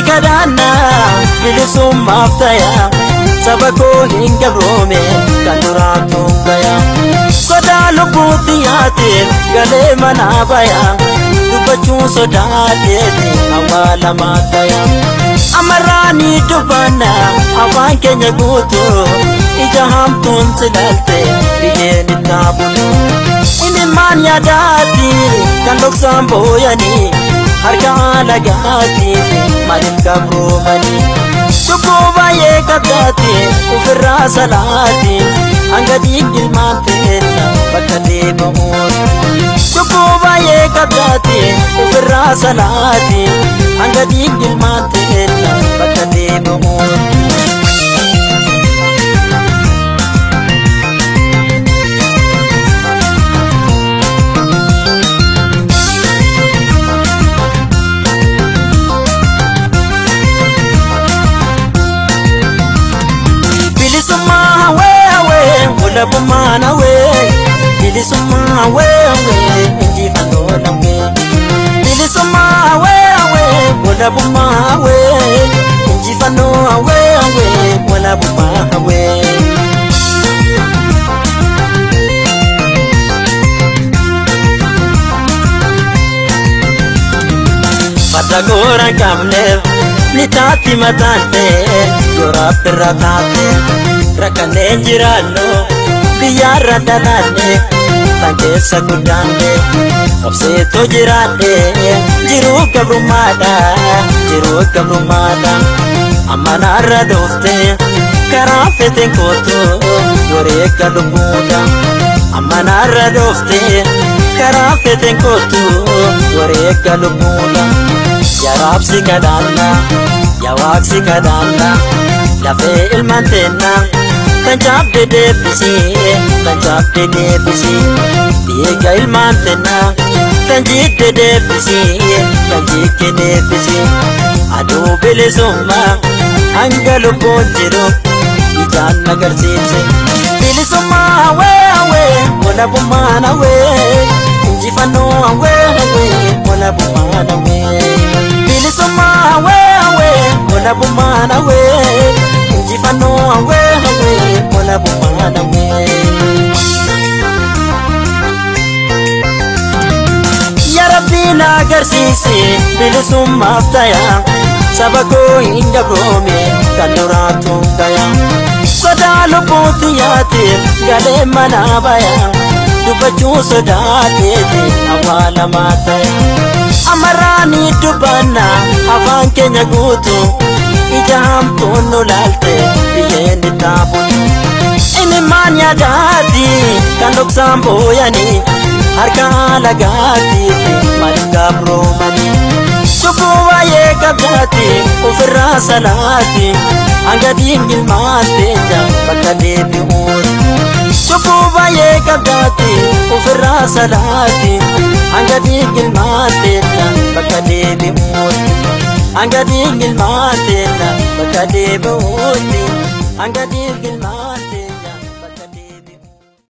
kadana bilisummaaf taya saba koo hin gabroome kan duraan tuungaya sodaa lubbuutiyaatiin galee manaa baya dubbachuun sodaateeti awwaalamaa taya amaraanii dubbanna afaan keenya guutuu ija hamtuun silaalte biyyeen ittaa bulu inimmaan yaadaati kan dhoksaan booyanii harka alagaati maaliif gabroomanii cubbuu baay'ee qabdaati ofirraa salaati hanga dhiigilmaan teenna bakka deebamuun cubbuu baay'ee qabdaati ofirraa salaati hanga dhiigilmaan teenna bakka deebamuun Bumana we bilisumma we injifannoo we bilisumma we wala bumma we injifannoo we wala bumma we Patagora kamne nitati matante gora perratate rakane jirano biyarra danane tangeessa guddaanne obseeto jiraanne jiruu gabrumaadha ammanaarra dhoofte karaa feten kootu wareegga lubbuudha ammanaarra dhoofte karaa feten kootu wareegga lubbuudha yaa raabsi kadhaanna yaa waaqsi kadhaanna lafee ilmaan teenna Tanjabde debisi Diega ilmaan teenna Tanjidde debisi Aduu bilisummaa hanga lubbuun jiru ijaan agarsiise bilisummaa wala bummaana injifannoo wala bummaana bilisummaa wala bummaana injifannoo wala bummaana Ya Rabbi na agarsiisi bilisummaaf taya saba koo hin gabroome kan duraan tuungaya sodaa lubbuutiyaatiin galee manaa baya dubbachuun sodaateeti awwaalamaa taya amaraanii dubbanna afaan keenya guutuu ija hamtuun nu laalte biyyeen ittaa bulu inimmaan yaadaati kan dhoksaan booyanii harka alagaati maaliif gabroomanii cubbuu baay'ee qabdaati ofirraa salaati hanga dhiigilmaan teenna bakka deebi'uun cubbuu baay'ee qabdaati ofirraa salaati hanga dhiigilmaan teenna bakka deebi'uun hanga dhiigilmaan teenna bakka deebi'uun hanga dhiigilmaan